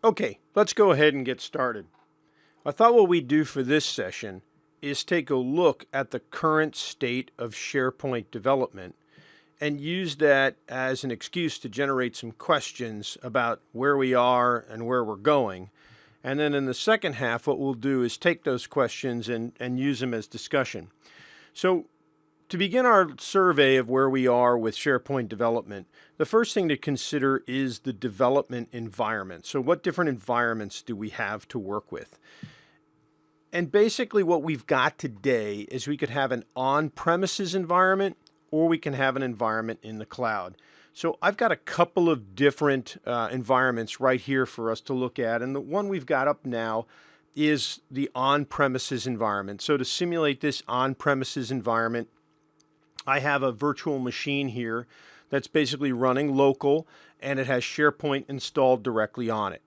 Okay, let's go ahead and get started. I thought what we'd do for this session is take a look at the current state of SharePoint development and use that as an excuse to generate some questions about where we are and where we're going. And then in the second half, what we'll do is take those questions and use them as discussion. So to begin our survey of where we are with SharePoint development, the first thing to consider is the development environment. So what different environments do we have to work with? And basically what we've got today is we could have an on-premises environment or we can have an environment in the cloud. So I've got a couple of different environments right here for us to look at. And the one we've got up now is the on-premises environment. So to simulate this on-premises environment, I have a virtual machine here that's basically running local, and it has SharePoint installed directly on it.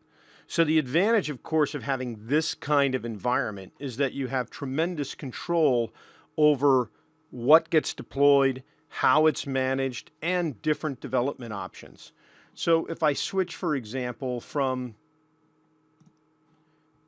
So the advantage, of course, of having this kind of environment is that you have tremendous control over what gets deployed, how it's managed, and different development options. So if I switch, for example, from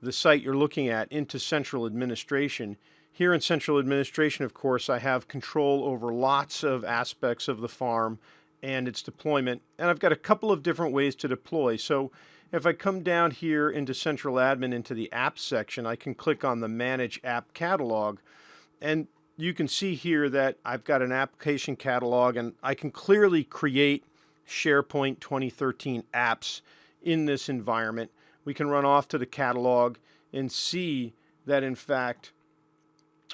the site you're looking at into central administration, here in central administration, of course, I have control over lots of aspects of the farm and its deployment. And I've got a couple of different ways to deploy. So if I come down here into central admin into the apps section, I can click on the Manage App Catalog. And you can see here that I've got an application catalog and I can clearly create SharePoint 2013 apps in this environment. We can run off to the catalog and see that, in fact,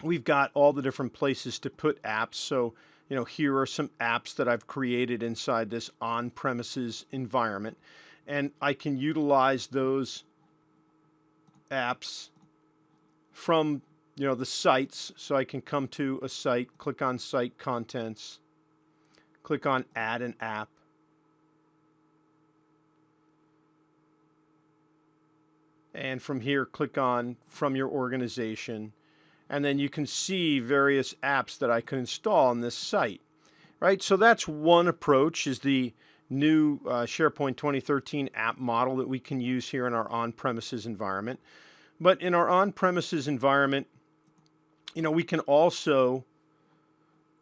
we've got all the different places to put apps. So, here are some apps that I've created inside this on-premises environment. And I can utilize those apps from, the sites. So I can come to a site, click on Site Contents, click on Add an App. And from here, click on From Your Organization. And then you can see various apps that I can install on this site, right? So that's one approach, is the new SharePoint 2013 app model that we can use here in our on-premises environment. But in our on-premises environment, we can also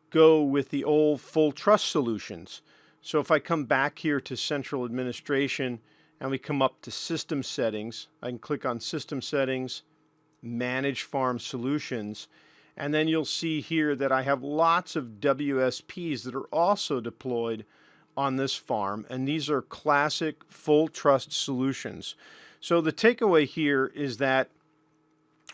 go with the old full trust solutions. So if I come back here to central administration and we come up to system settings, I can click on system settings, manage farm solutions, and then you'll see here that I have lots of WSPs that are also deployed on this farm, and these are classic full trust solutions. So the takeaway here is that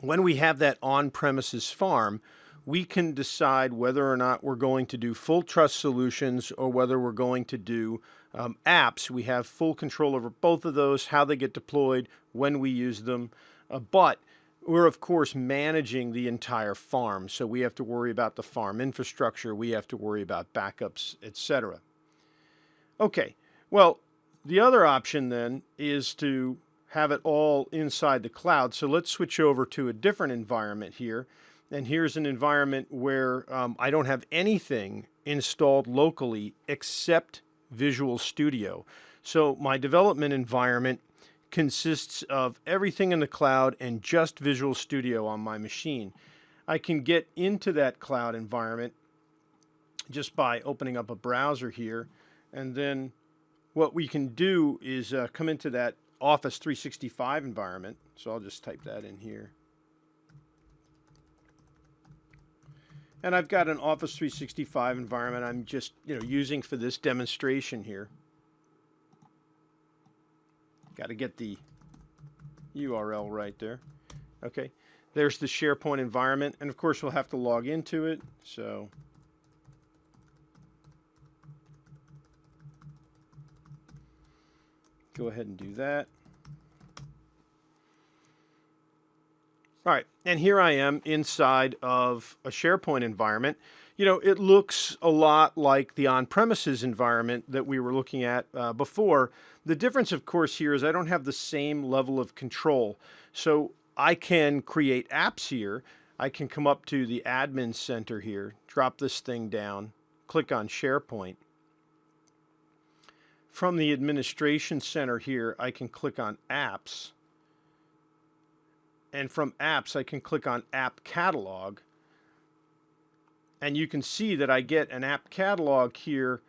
when we have that on-premises farm, we can decide whether or not we're going to do full trust solutions or whether we're going to do apps. We have full control over both of those, how they get deployed, when we use them, but we're, of course, managing the entire farm. So we have to worry about the farm infrastructure, we have to worry about backups, etc. Okay, well, the other option then is to have it all inside the cloud. So let's switch over to a different environment here. And here's an environment where I don't have anything installed locally except Visual Studio. So my development environment consists of everything in the cloud and just Visual Studio on my machine. I can get into that cloud environment just by opening up a browser here, and then what we can do is come into that Office 365 environment. So I'll just type that in here. And I've got an Office 365 environment I'm just using for this demonstration here. Got to get the URL right there. Okay, there's the SharePoint environment, and of course we'll have to log into it. So go ahead and do that. All right, and here I am inside of a SharePoint environment. It looks a lot like the on-premises environment that we were looking at before. The difference, of course, here is I don't have the same level of control. So I can create apps here. I can come up to the admin center here, drop this thing down, click on SharePoint. from the administration center here, I can click on apps. And from apps, I can click on app catalog. And you can see that I get an app catalog here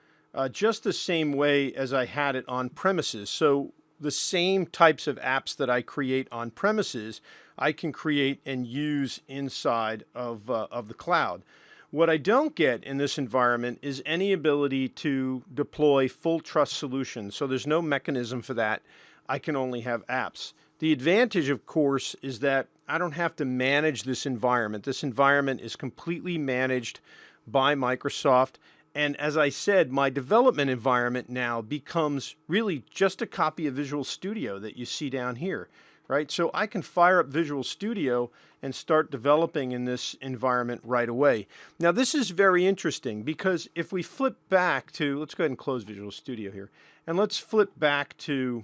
just the same way as I had it on premises. So the same types of apps that I create on premises, I can create and use inside of the cloud. What I don't get in this environment is any ability to deploy full trust solutions. So there's no mechanism for that. I can only have apps. The advantage, of course, is that I don't have to manage this environment. This environment is completely managed by Microsoft. And as I said, my development environment now becomes really just a copy of Visual Studio that you see down here, right? So I can fire up Visual Studio and start developing in this environment right away. Now, this is very interesting because if we flip back to, let's go ahead and close Visual Studio here, and let's flip back to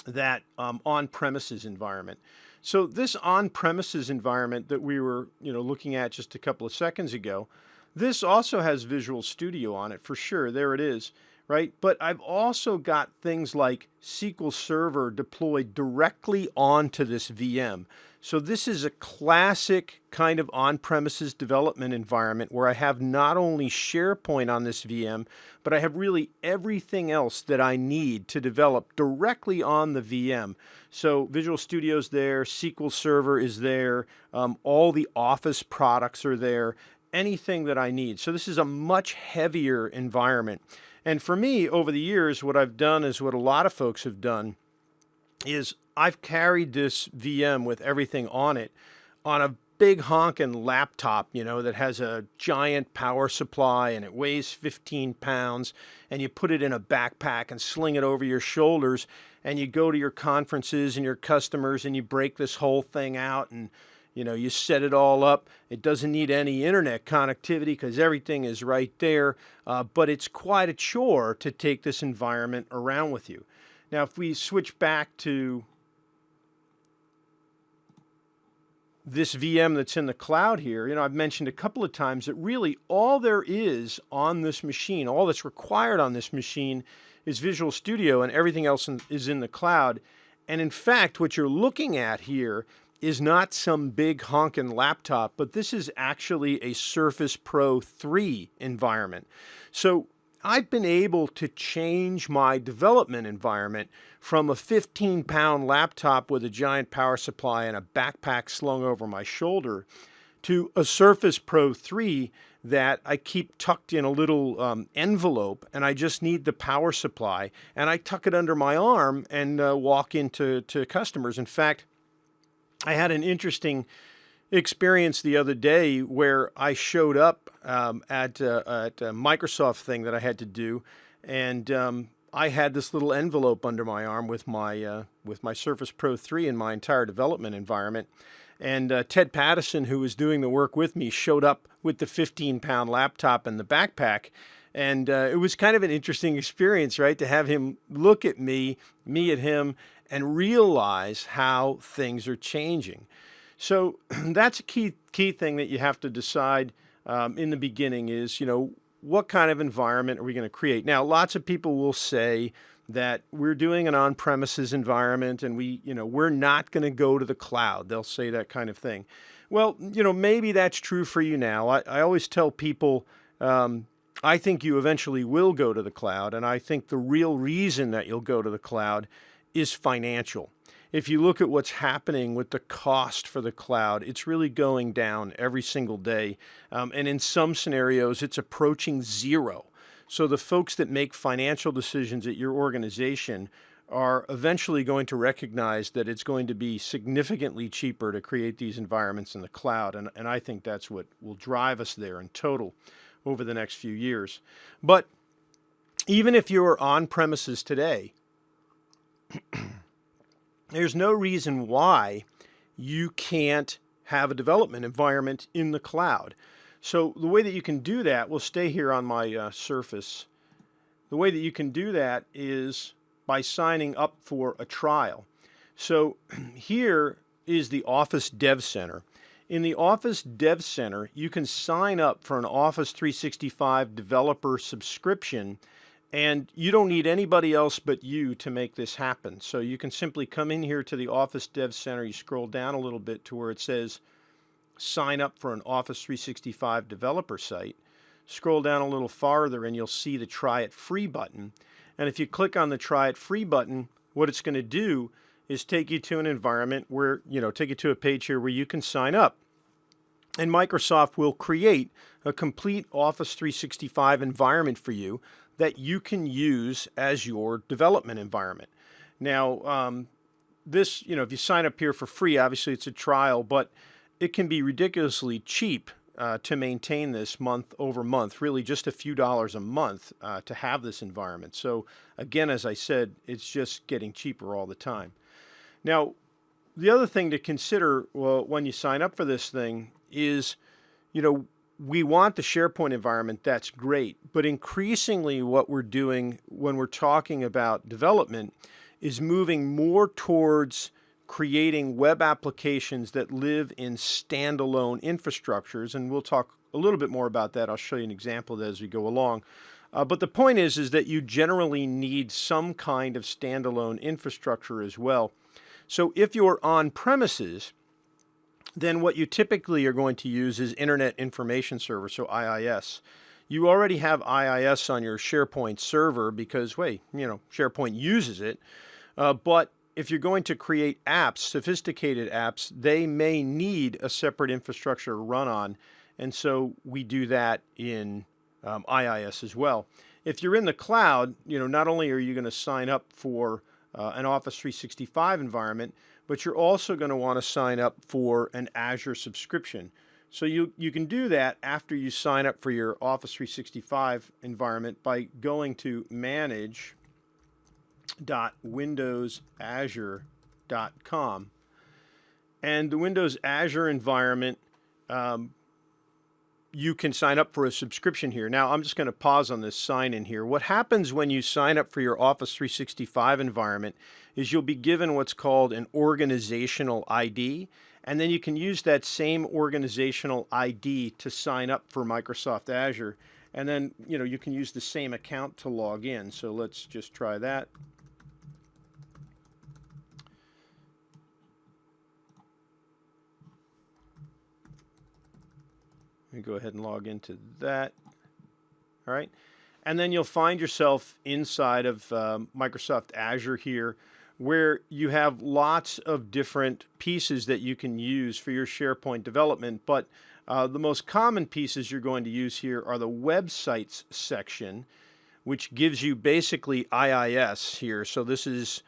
that on-premises environment. So this on-premises environment that we were looking at just a couple of seconds ago, this also has Visual Studio on it for sure. There it is, right? But I've also got things like SQL Server deployed directly onto this VM. So this is a classic kind of on-premises development environment where I have not only SharePoint on this VM, but I have really everything else that I need to develop directly on the VM. So Visual Studio's there, SQL Server is there, all the Office products are there, anything that I need. So this is a much heavier environment. And for me, over the years, what I've done is what a lot of folks have done is I've carried this VM with everything on it on a big honkin' laptop, that has a giant power supply and it weighs 15 pounds, and you put it in a backpack and sling it over your shoulders, and you go to your conferences and your customers and you break this whole thing out and you set it all up. It doesn't need any internet connectivity because everything is right there, but it's quite a chore to take this environment around with you. Now, if we switch back to this VM that's in the cloud here, I've mentioned a couple of times that really all there is on this machine, all that's required on this machine is Visual Studio, and everything else is in the cloud. And in fact, what you're looking at here is not some big honkin' laptop, but this is actually a Surface Pro 3 environment. So I've been able to change my development environment from a 15-pound laptop with a giant power supply and a backpack slung over my shoulder to a Surface Pro 3 that I keep tucked in a little envelope, and I just need the power supply, and I tuck it under my arm and walk into customers. In fact, I had an interesting experience the other day where I showed up at a Microsoft thing that I had to do, and I had this little envelope under my arm with my Surface Pro 3 and my entire development environment. And Ted Pattison, who was doing the work with me, showed up with the 15-pound laptop and the backpack. And it was kind of an interesting experience, right, to have him look at me at him, and realize how things are changing. So that's a key thing that you have to decide in the beginning is, what kind of environment are we going to create? Now, lots of people will say that we're doing an on-premises environment and we're not going to go to the cloud. They'll say that kind of thing. Well, maybe that's true for you now. I always tell people, I think you eventually will go to the cloud, and I think the real reason that you'll go to the cloud is financial. If you look at what's happening with the cost for the cloud, it's really going down every single day. And in some scenarios, it's approaching zero. So the folks that make financial decisions at your organization are eventually going to recognize that it's going to be significantly cheaper to create these environments in the cloud. And I think that's what will drive us there in total over the next few years. But even if you're on premises today, there's no reason why you can't have a development environment in the cloud. So the way that you can do that, we'll stay here on my Surface. The way that you can do that is by signing up for a trial. So here is the Office Dev Center. In the Office Dev Center, you can sign up for an Office 365 developer subscription, And you don't need anybody else but you to make this happen. So you can simply come in here to the Office Dev Center. You scroll down a little bit to where it says sign up for an Office 365 developer site. Scroll down a little farther and you'll see the Try It Free button. And if you click on the Try It Free button, what it's going to do is take you to an environment where, take you to a page here where you can sign up. And Microsoft will create a complete Office 365 environment for you that you can use as your development environment. Now, this, if you sign up here for free, obviously it's a trial, but it can be ridiculously cheap to maintain this month over month, really just a few dollars a month to have this environment. So again, as I said, it's just getting cheaper all the time. Now, the other thing to consider when you sign up for this thing is, we want the SharePoint environment, that's great, but increasingly what we're doing when we're talking about development is moving more towards creating web applications that live in standalone infrastructures, and we'll talk a little bit more about that. I'll show you an example of that as we go along. But the point is that you generally need some kind of standalone infrastructure as well. So if you're on premises, then what you typically are going to use is Internet Information Server, so IIS. You already have IIS on your SharePoint server because, SharePoint uses it. But if you're going to create apps, sophisticated apps, they may need a separate infrastructure to run on. And so we do that in IIS as well. If you're in the cloud, not only are you going to sign up for an Office 365 environment, but you're also going to want to sign up for an Azure subscription. So you can do that after you sign up for your Office 365 environment by going to manage.windowsazure.com. And the Windows Azure environment, you can sign up for a subscription here. Now, I'm just going to pause on this sign in here. What happens when you sign up for your Office 365 environment is you'll be given what's called an organizational ID, and then you can use that same organizational ID to sign up for Microsoft Azure, and then you can use the same account to log in. So let's just try that. Let me go ahead and log into that. All right. And then you'll find yourself inside of Microsoft Azure here, where you have lots of different pieces that you can use for your SharePoint development. But the most common pieces you're going to use here are the websites section, which gives you basically IIS here. So this is,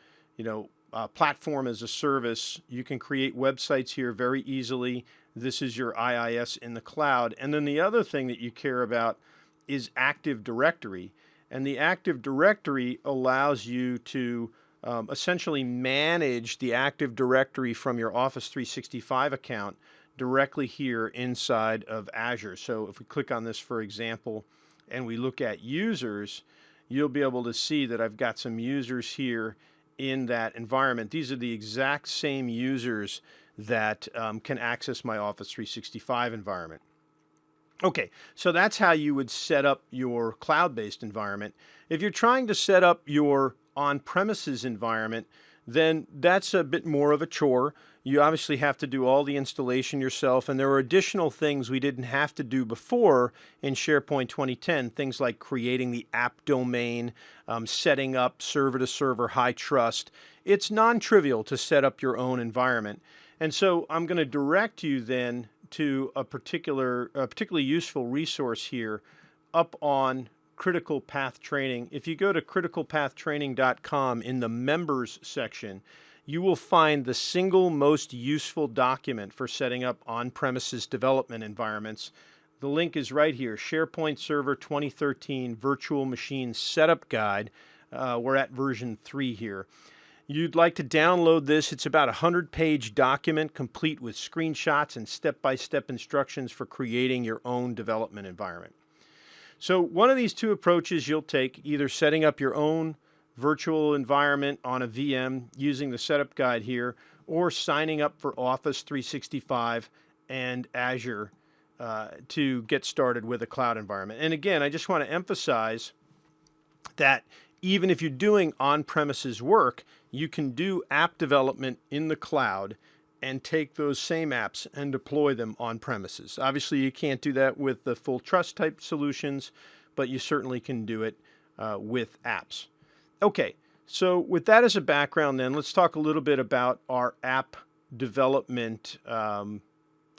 platform as a service. You can create websites here very easily. This is your IIS in the cloud. And then the other thing that you care about is Active Directory. And the Active Directory allows you to essentially manage the Active Directory from your Office 365 account directly here inside of Azure. So if we click on this, for example, and we look at users, you'll be able to see that I've got some users here in that environment. These are the exact same users that can access my Office 365 environment. Okay, so that's how you would set up your cloud-based environment. If you're trying to set up your on-premises environment, then that's a bit more of a chore. You obviously have to do all the installation yourself, and there are additional things we didn't have to do before in SharePoint 2010, things like creating the app domain, setting up server-to-server high trust. It's non-trivial to set up your own environment. And so I'm going to direct you then to a particularly useful resource here up on Critical Path Training. If you go to criticalpathtraining.com in the members section, you will find the single most useful document for setting up on-premises development environments. The link is right here, SharePoint Server 2013 Virtual Machine Setup Guide. We're at version 3 here. You'd like to download this. It's about a 100-page document complete with screenshots and step-by-step instructions for creating your own development environment. So one of these two approaches you'll take, either setting up your own virtual environment on a VM using the setup guide here, or signing up for Office 365 and Azure to get started with a cloud environment. And again, I just want to emphasize that even if you're doing on-premises work, you can do app development in the cloud and take those same apps and deploy them on premises. Obviously, you can't do that with the full trust type solutions, but you certainly can do it with apps. Okay, so with that as a background then, let's talk a little bit about our app development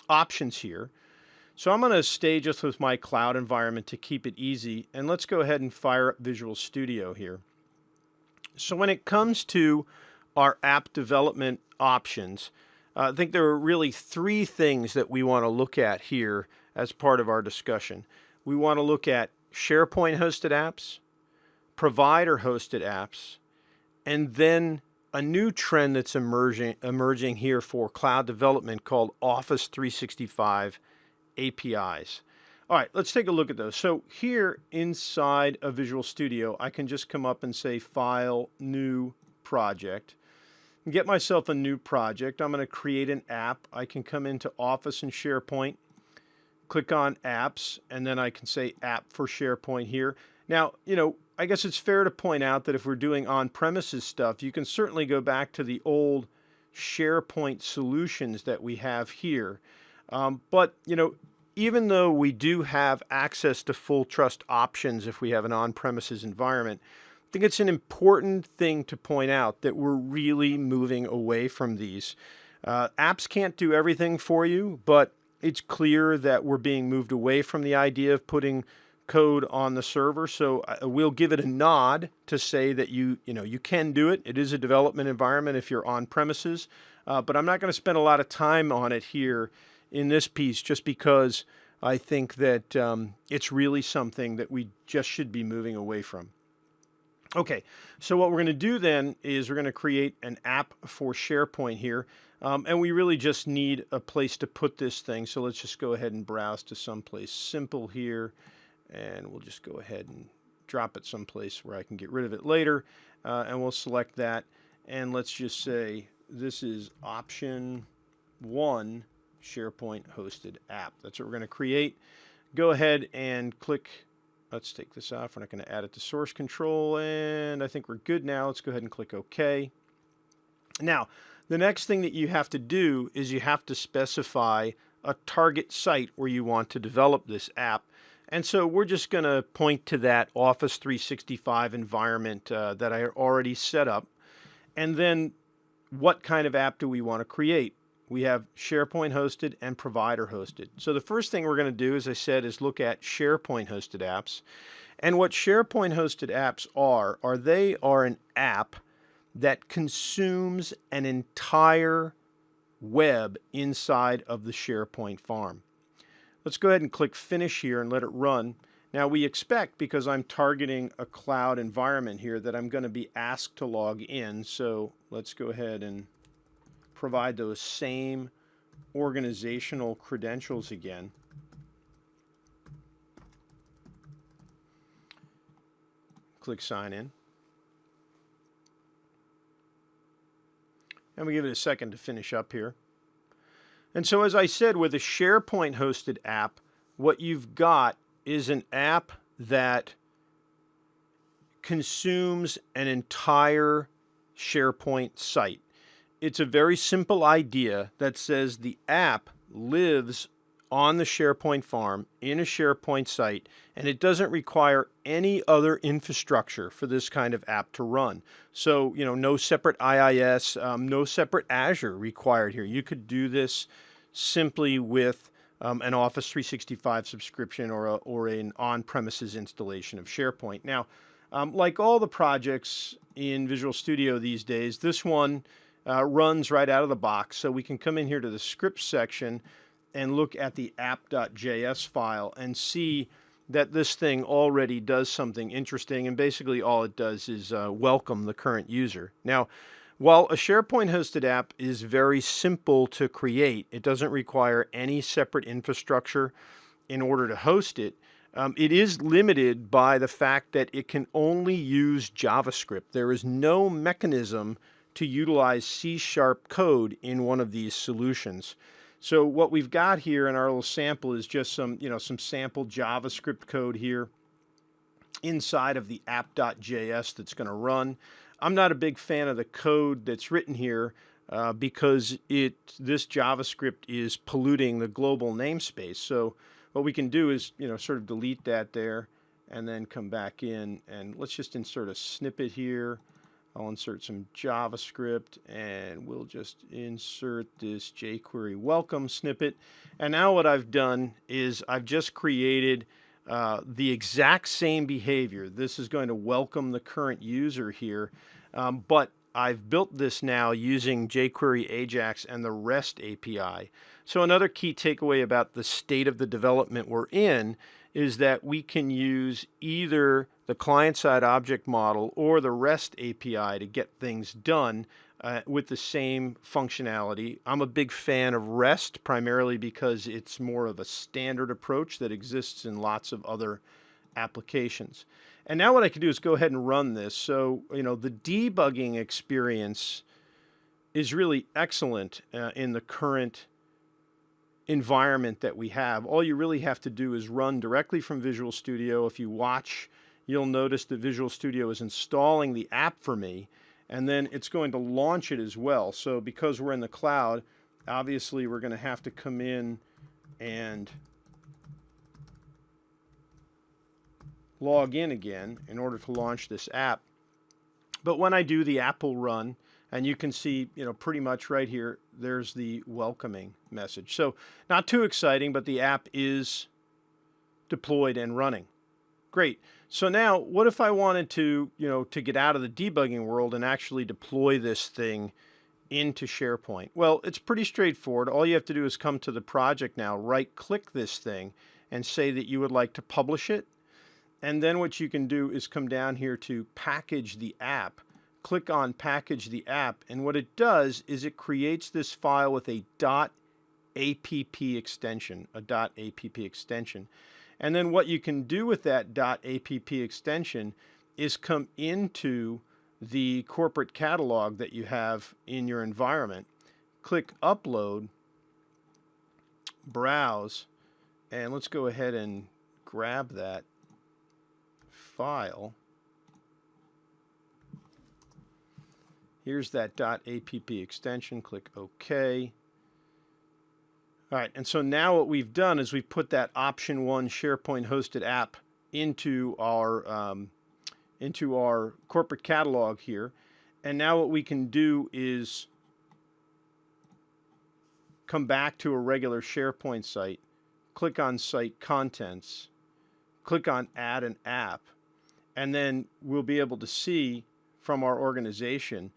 options here. So I'm going to stay just with my cloud environment to keep it easy, and let's go ahead and fire up Visual Studio here. So when it comes to our app development options, I think there are really three things that we want to look at here as part of our discussion. We want to look at SharePoint hosted apps, provider hosted apps, and then a new trend that's emerging here for cloud development called Office 365 APIs. All right, let's take a look at those. So here inside of Visual Studio, I can just come up and say File, New Project, and get myself a new project. I'm going to create an app. I can come into Office and SharePoint, click on Apps, and then I can say App for SharePoint here. Now, I guess it's fair to point out that if we're doing on-premises stuff, you can certainly go back to the old SharePoint solutions that we have here. But even though we do have access to full trust options if we have an on-premises environment, I think it's an important thing to point out that we're really moving away from these. Apps can't do everything for you, but it's clear that we're being moved away from the idea of putting code on the server. So we'll give it a nod to say that you can do it. It is a development environment if you're on premises, but I'm not going to spend a lot of time on it here in this piece just because I think that it's really something that we just should be moving away from. Okay, so what we're going to do then is we're going to create an app for SharePoint here, and we really just need a place to put this thing. So let's just go ahead and browse to someplace simple here, and we'll just go ahead and drop it someplace where I can get rid of it later, and we'll select that, and let's just say this is option 1, SharePoint hosted app. That's what we're going to create. Go ahead and click. Let's take this off. We're not going to add it to source control, and I think we're good now. Let's go ahead and click OK. Now, the next thing that you have to do is you have to specify a target site where you want to develop this app. And so we're just going to point to that Office 365 environment that I already set up. And then what kind of app do we want to create? We have SharePoint hosted and provider hosted. So the first thing we're going to do, as I said, is look at SharePoint hosted apps. And what SharePoint hosted apps are they are an app that consumes an entire web inside of the SharePoint farm. Let's go ahead and click Finish here and let it run. Now we expect, because I'm targeting a cloud environment here, that I'm going to be asked to log in. So let's go ahead and provide those same organizational credentials again. Click Sign In. And we give it a second to finish up here. And so as I said, with a SharePoint hosted app, what you've got is an app that consumes an entire SharePoint site. It's a very simple idea that says the app lives on the SharePoint farm in a SharePoint site, and it doesn't require any other infrastructure for this kind of app to run. So, no separate IIS, no separate Azure required here. You could do this simply with an Office 365 subscription or an on-premises installation of SharePoint. Now, like all the projects in Visual Studio these days, this one runs right out of the box. So we can come in here to the scripts section and look at the app.js file and see that this thing already does something interesting, and basically all it does is welcome the current user. Now, while a SharePoint hosted app is very simple to create, it doesn't require any separate infrastructure in order to host it. It is limited by the fact that it can only use JavaScript. There is no mechanism to utilize C# code in one of these solutions. So what we've got here in our little sample is just some sample JavaScript code here. inside of the app.js that's going to run. I'm not a big fan of the code that's written here because this JavaScript is polluting the global namespace. So what we can do is, sort of delete that there and then come back in, and let's just insert a snippet here. I'll insert some JavaScript, and we'll just insert this jQuery welcome snippet. And now what I've done is I've just created the exact same behavior. This is going to welcome the current user here, but I've built this now using jQuery Ajax and the REST API. So another key takeaway about the state of the development we're in is that we can use either the client-side object model or the REST API to get things done with the same functionality. I'm a big fan of REST primarily because it's more of a standard approach that exists in lots of other applications. And now what I can do is go ahead and run this. So, the debugging experience is really excellent in the current environment that we have. All you really have to do is run directly from Visual Studio. If you watch, you'll notice that Visual Studio is installing the app for me, and then it's going to launch it as well. So because we're in the cloud, obviously we're going to have to come in and log in again in order to launch this app. But when I do, the app will run, and you can see, pretty much right here, there's the welcoming message. So not too exciting, but the app is deployed and running. Great. So now what if I wanted to, to get out of the debugging world and actually deploy this thing into SharePoint? Well, it's pretty straightforward. All you have to do is come to the project now, right-click this thing, and say that you would like to publish it. And then what you can do is come down here to package the app. Click on package the app, and what it does is it creates this file with a .app extension, And then what you can do with that .app extension is come into the corporate catalog that you have in your environment, click upload, browse, and let's go ahead and grab that file. Here's that .app extension, click OK. All right, and so now what we've done is we've put that option 1 SharePoint hosted app into our corporate catalog here. And now what we can do is come back to a regular SharePoint site, click on Site Contents, click on Add an App, and then we'll be able to see from our organization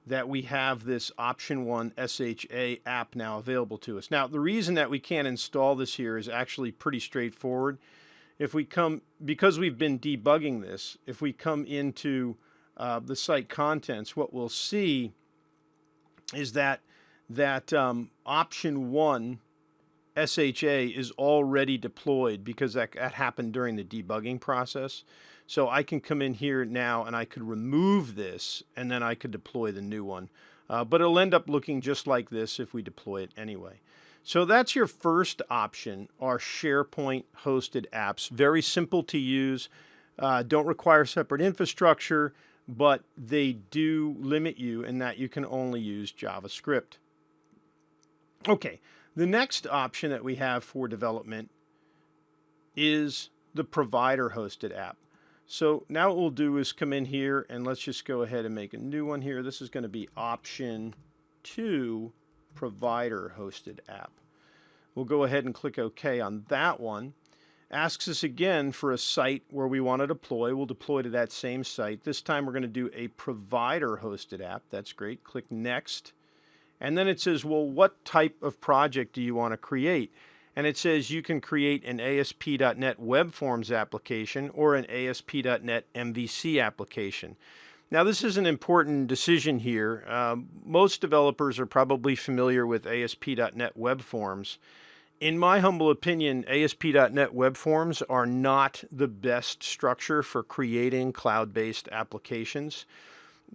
that we have this option 1 SHA app now available to us. Now, the reason that we can't install this here is actually pretty straightforward. If we come, because we've been debugging this, if we come into the site contents, what we'll see is that option 1 SHA is already deployed because that happened during the debugging process. So I can come in here now and I could remove this and then I could deploy the new one. But it'll end up looking just like this if we deploy it anyway. So that's your first option, our SharePoint hosted apps. Very simple to use, don't require separate infrastructure, but they do limit you in that you can only use JavaScript. Okay, the next option that we have for development is the provider-hosted app. So now what we'll do is come in here and let's just go ahead and make a new one here. This is going to be option 2 provider-hosted app. We'll go ahead and click OK on that one. Asks us again for a site where we want to deploy. We'll deploy to that same site. This time we're going to do a provider-hosted app. That's great. Click Next. And then it says, well, what type of project do you want to create? And it says you can create an ASP.NET Web Forms application or an ASP.NET MVC application. Now, this is an important decision here. Most developers are probably familiar with ASP.NET Web Forms. In my humble opinion, ASP.NET Web Forms are not the best structure for creating cloud-based applications.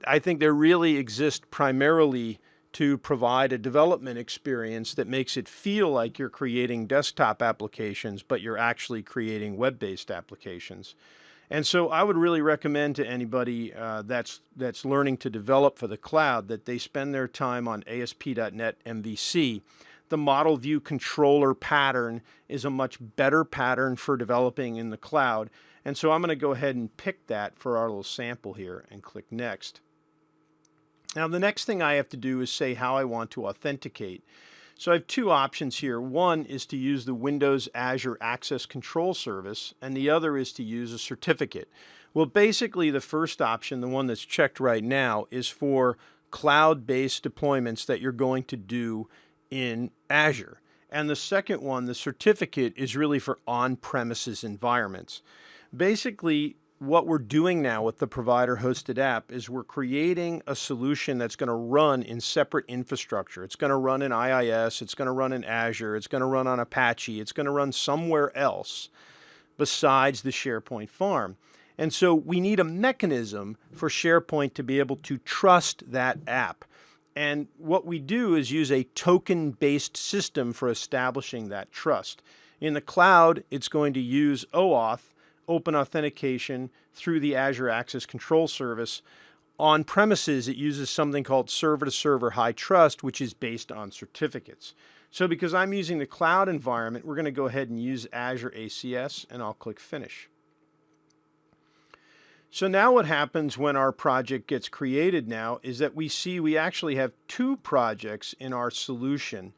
I think they really exist primarily to provide a development experience that makes it feel like you're creating desktop applications, but you're actually creating web-based applications. And so I would really recommend to anybody that's learning to develop for the cloud that they spend their time on ASP.NET MVC. The model view controller pattern is a much better pattern for developing in the cloud. And so I'm going to go ahead and pick that for our little sample here and click Next. Now the next thing I have to do is say how I want to authenticate. So I have two options here. One is to use the Windows Azure Access Control Service, and the other is to use a certificate. Well, basically the first option, the one that's checked right now, is for cloud-based deployments that you're going to do in Azure. And the second one, the certificate, is really for on-premises environments. Basically, what we're doing now with the provider-hosted app is we're creating a solution that's going to run in separate infrastructure. It's going to run in IIS, it's going to run in Azure, it's going to run on Apache, it's going to run somewhere else besides the SharePoint farm. And so we need a mechanism for SharePoint to be able to trust that app. And what we do is use a token-based system for establishing that trust. In the cloud, it's going to use OAuth, Open Authentication, through the Azure Access Control Service. On premises, it uses something called server-to-server high trust, which is based on certificates. So because I'm using the cloud environment, we're going to go ahead and use Azure ACS, and I'll click Finish. So now what happens when our project gets created now is that we see we actually have two projects in our solution.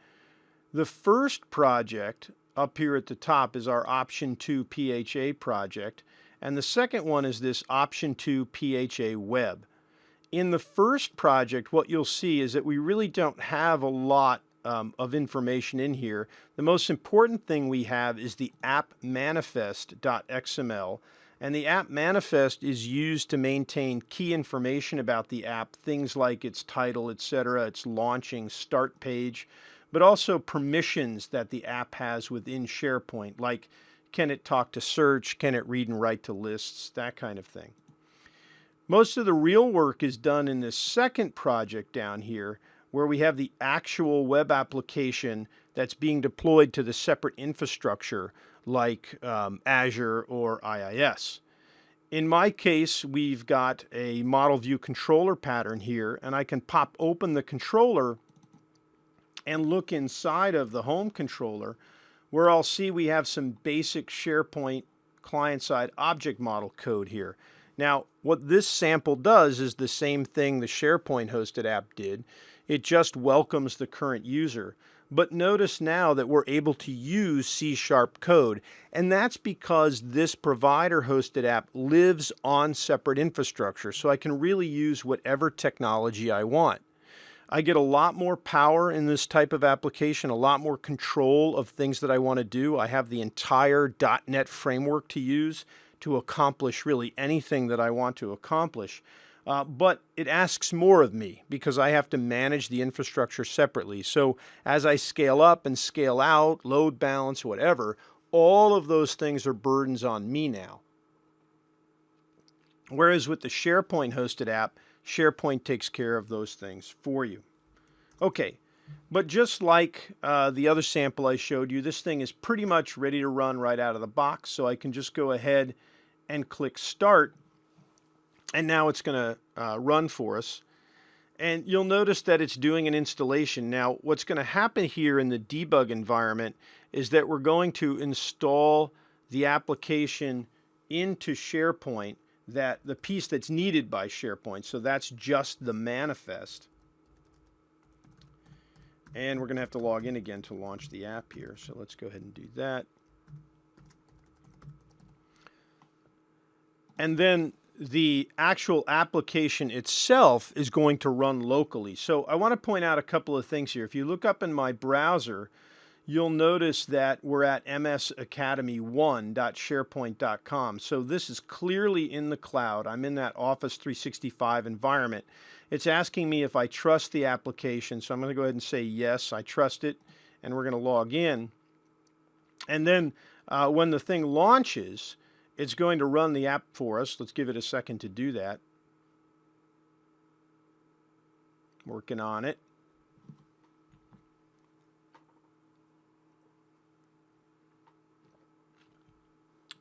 The first project up here at the top is our Option 2 PHA project, and the second one is this Option 2 PHA Web. In the first project, what you'll see is that we really don't have a lot of information in here. The most important thing we have is the app manifest.xml, and the app manifest is used to maintain key information about the app, things like its title, etc., its launching start page, but also permissions that the app has within SharePoint, like can it talk to search, can it read and write to lists, that kind of thing. Most of the real work is done in this second project down here, where we have the actual web application that's being deployed to the separate infrastructure like Azure or IIS. In my case, we've got a model view controller pattern here, and I can pop open the controller and look inside of the home controller, where I'll see we have some basic SharePoint client-side object model code here. Now, what this sample does is the same thing the SharePoint hosted app did. It just welcomes the current user. But notice now that we're able to use C# code, and that's because this provider-hosted app lives on separate infrastructure, so I can really use whatever technology I want. I get a lot more power in this type of application, a lot more control of things that I want to do. I have the entire .NET framework to use to accomplish really anything that I want to accomplish. But it asks more of me because I have to manage the infrastructure separately. So as I scale up and scale out, load balance, whatever, all of those things are burdens on me now. Whereas with the SharePoint hosted app, SharePoint takes care of those things for you. Okay, but just like the other sample I showed you, this thing is pretty much ready to run right out of the box. So I can just go ahead and click Start. And now it's going to run for us. And you'll notice that it's doing an installation. Now, what's going to happen here in the debug environment is that we're going to install the application into SharePoint, that the piece that's needed by SharePoint. So that's just the manifest. And we're going to have to log in again to launch the app here. So let's go ahead and do that. And then the actual application itself is going to run locally. So I want to point out a couple of things here. If you look up in my browser, you'll notice that we're at msacademy1.sharepoint.com. So this is clearly in the cloud. I'm in that Office 365 environment. It's asking me if I trust the application. So I'm going to go ahead and say yes, I trust it. And we're going to log in. And then when the thing launches, it's going to run the app for us. Let's give it a second to do that. Working on it.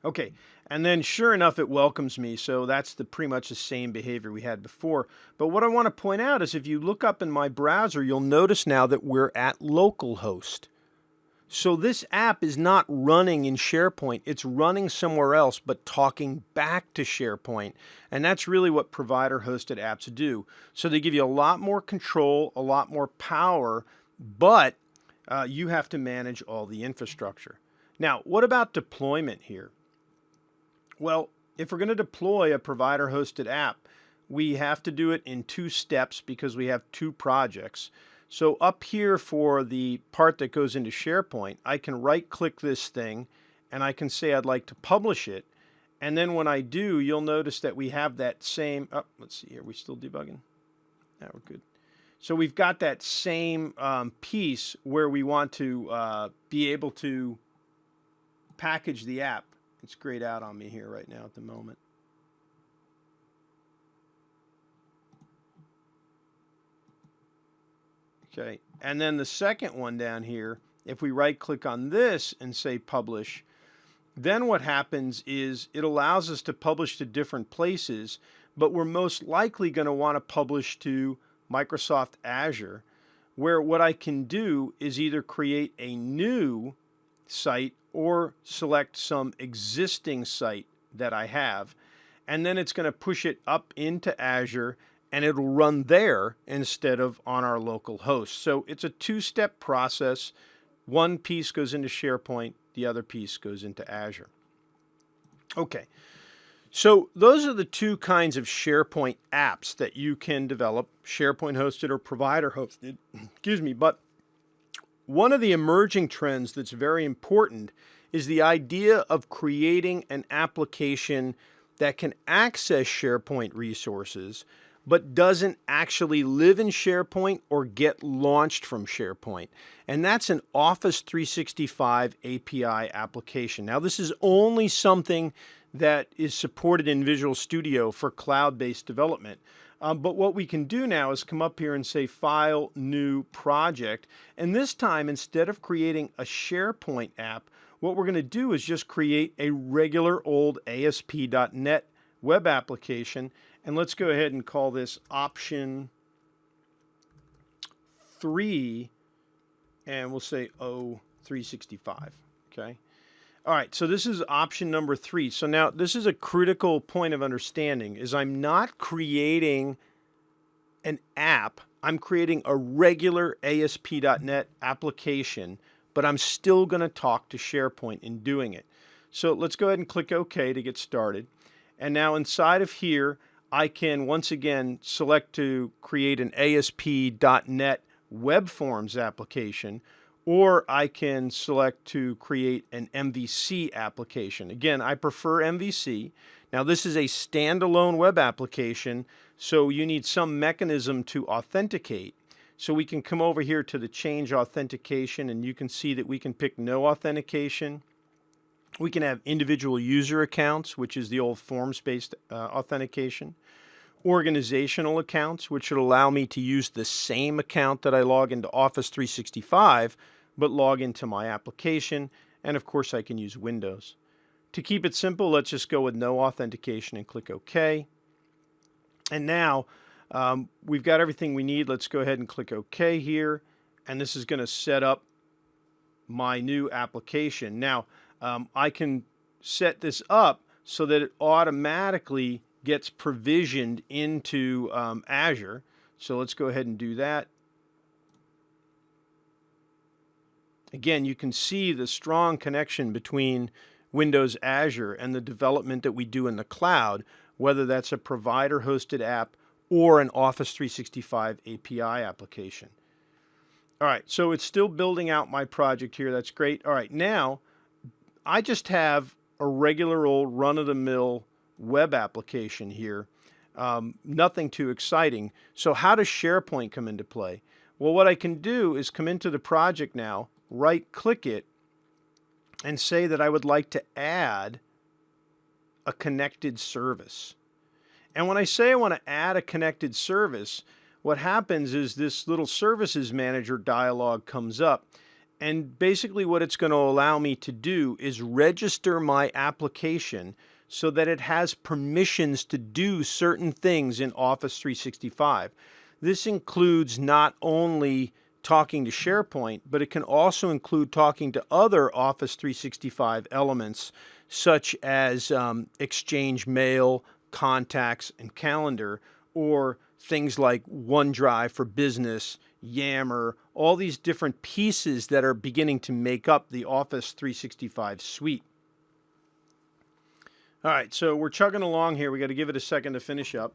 Okay, and then sure enough, it welcomes me. So that's pretty much the same behavior we had before. But what I want to point out is if you look up in my browser, you'll notice now that we're at localhost. So this app is not running in SharePoint. It's running somewhere else, but talking back to SharePoint. And that's really what provider-hosted apps do. So they give you a lot more control, a lot more power, but you have to manage all the infrastructure. Now, what about deployment here? Well, if we're going to deploy a provider-hosted app, we have to do it in 2 steps because we have 2 projects. So up here for the part that goes into SharePoint, I can right-click this thing and I can say I'd like to publish it. And then when I do, you'll notice that we have that same, let's see here, are we still debugging? Yeah, we're good. So we've got that same piece where we want to be able to package the app. It's grayed out on me here right now at the moment. Okay, and then the second one down here, if we right click on this and say publish, then what happens is it allows us to publish to different places, but we're most likely going to want to publish to Microsoft Azure, where what I can do is either create a new site or select some existing site that I have, and then it's going to push it up into Azure and it'll run there instead of on our local host. So it's a 2-step process. One piece goes into SharePoint, the other piece goes into Azure. Okay, so those are the 2 kinds of SharePoint apps that you can develop, SharePoint hosted or provider hosted, excuse me, but one of the emerging trends that's very important is the idea of creating an application that can access SharePoint resources but doesn't actually live in SharePoint or get launched from SharePoint. And that's an Office 365 API application. Now, this is only something that is supported in Visual Studio for cloud-based development. But what we can do now is come up here and say File, New Project. And this time, instead of creating a SharePoint app, what we're going to do is just create a regular old ASP.NET web application. And let's go ahead and call this option 3, and we'll say O365, okay? All right, so this is option number 3. So now this is a critical point of understanding, is I'm not creating an app, I'm creating a regular ASP.NET application, but I'm still gonna talk to SharePoint in doing it. So let's go ahead and click OK to get started. And now inside of here, I can once again select to create an ASP.NET Web Forms application, or I can select to create an MVC application. Again, I prefer MVC. Now this is a standalone web application, so you need some mechanism to authenticate. So we can come over here to the change authentication, and you can see that we can pick no authentication. We can have individual user accounts, which is the old forms-based authentication. Organizational accounts, which would allow me to use the same account that I log into Office 365, but log into my application. And of course, I can use Windows. To keep it simple, let's just go with no authentication and click OK. And now we've got everything we need. Let's go ahead and click OK here. And this is going to set up my new application. Now, I can set this up so that it automatically gets provisioned into Azure. So let's go ahead and do that. Again, you can see the strong connection between Windows Azure and the development that we do in the cloud, whether that's a provider-hosted app or an Office 365 API application. All right, so it's still building out my project here. That's great. All right, now I just have a regular old run-of-the-mill web application here. Nothing too exciting. So how does SharePoint come into play? Well, what I can do is come into the project now, right-click it, and say that I would like to add a connected service. And when I say I want to add a connected service, what happens is this little services manager dialog comes up. And basically what it's going to allow me to do is register my application so that it has permissions to do certain things in Office 365. This includes not only talking to SharePoint, but it can also include talking to other Office 365 elements such as Exchange Mail, Contacts, and Calendar, or things like OneDrive for Business, Yammer, all these different pieces that are beginning to make up the Office 365 suite. All right, so we're chugging along here. We got to give it a second to finish up.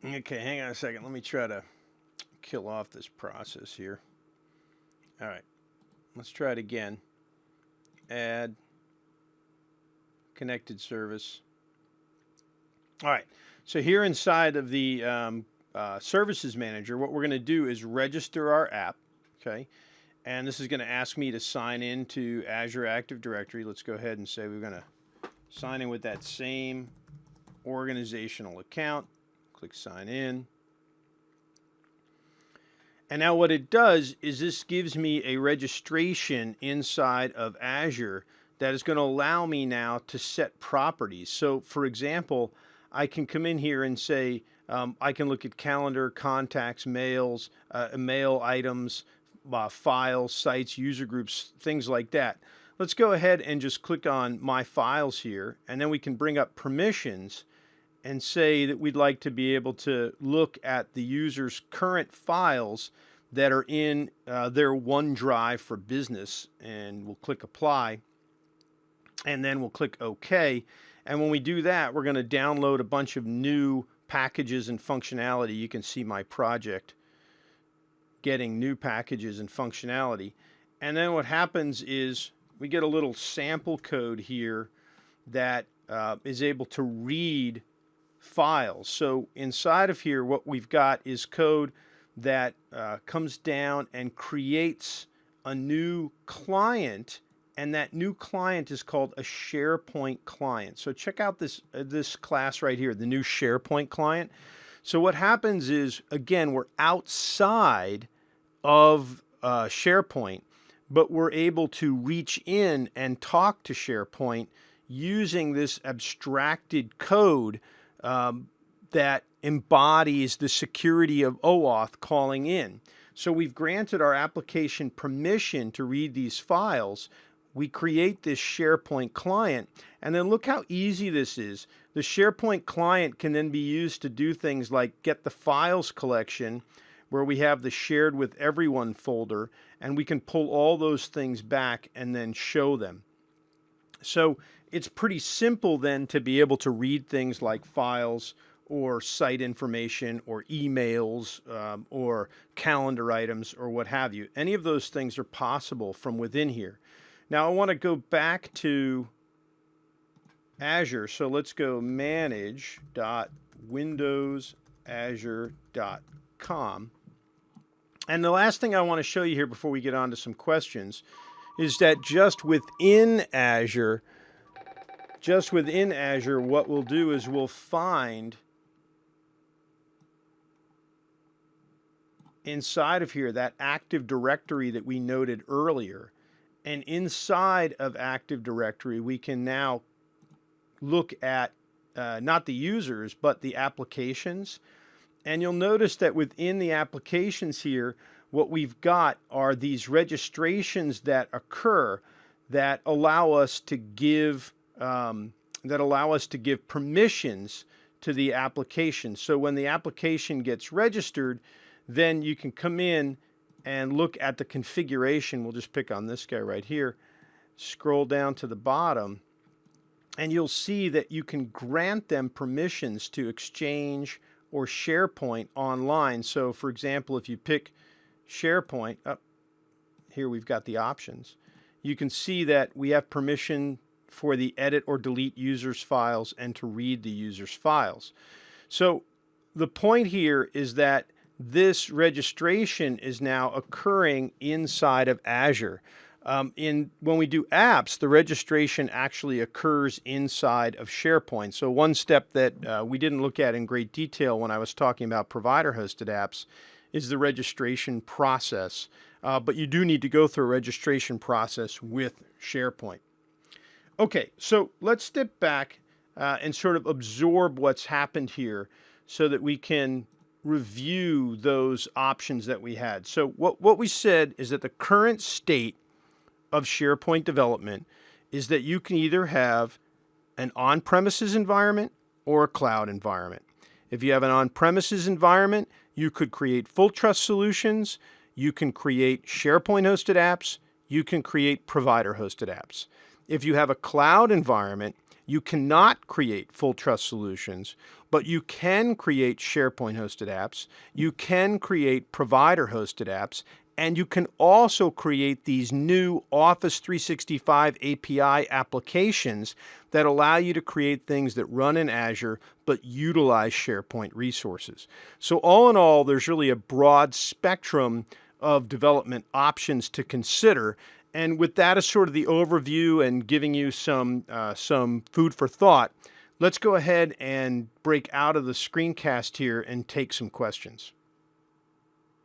Okay, hang on a second. Let me try to kill off this process here. All right, let's try it again. Add connected service. All right, so here inside of the Services Manager, what we're going to do is register our app, okay? And this is going to ask me to sign in to Azure Active Directory. Let's go ahead and say we're going to sign in with that same organizational account. Click sign in. And now what it does is this gives me a registration inside of Azure that is going to allow me now to set properties. So for example, I can come in here and say I can look at calendar, contacts, mails, mail items, files, sites, user groups, things like that. Let's go ahead and just click on My Files here, and then we can bring up permissions and say that we'd like to be able to look at the user's current files that are in their OneDrive for Business, and we'll click Apply, and then we'll click OK. And when we do that, we're going to download a bunch of new packages and functionality. You can see my project getting new packages and functionality. And then what happens is we get a little sample code here that is able to read files. So inside of here, what we've got is code that comes down and creates a new client, and that new client is called a SharePoint client. So check out this class right here, the new SharePoint client. So what happens is, again, we're outside of SharePoint, but we're able to reach in and talk to SharePoint using this abstracted code that embodies the security of OAuth calling in. So we've granted our application permission to read these files. We create this SharePoint client, and then look how easy this is. The SharePoint client can then be used to do things like get the files collection, where we have the shared with everyone folder, and we can pull all those things back and then show them. So it's pretty simple then to be able to read things like files or site information or emails or calendar items or what have you. Any of those things are possible from within here. Now I want to go back to Azure, so let's go manage.windowsazure.com. And the last thing I want to show you here before we get on to some questions is that just within Azure, what we'll do is we'll find inside of here that Active Directory that we noted earlier. And inside of Active Directory, we can now look at not the users, but the applications. And you'll notice that within the applications here, what we've got are these registrations that occur that allow us to give permissions to the application. So when the application gets registered, then you can come in and look at the configuration. We'll just pick on this guy right here, scroll down to the bottom, and you'll see that you can grant them permissions to Exchange or SharePoint online. So for example, if you pick SharePoint, here we've got the options. You can see that we have permission for the edit or delete users' files and to read the users' files. So the point here is that this registration is now occurring inside of Azure. When we do apps, the registration actually occurs inside of SharePoint. So one step that we didn't look at in great detail when I was talking about provider-hosted apps is the registration process. But you do need to go through a registration process with SharePoint. Okay, so let's step back and sort of absorb what's happened here so that we can review those options that we had. So what we said is that the current state of SharePoint development is that you can either have an on-premises environment or a cloud environment. If you have an on-premises environment, you could create full trust solutions, you can create SharePoint hosted apps, you can create provider hosted apps. If you have a cloud environment, you cannot create full trust solutions, but you can create SharePoint hosted apps, you can create provider hosted apps, and you can also create these new Office 365 API applications that allow you to create things that run in Azure but utilize SharePoint resources. So all in all, there's really a broad spectrum of development options to consider. And with that as sort of the overview and giving you some food for thought, let's go ahead and break out of the screencast here and take some questions.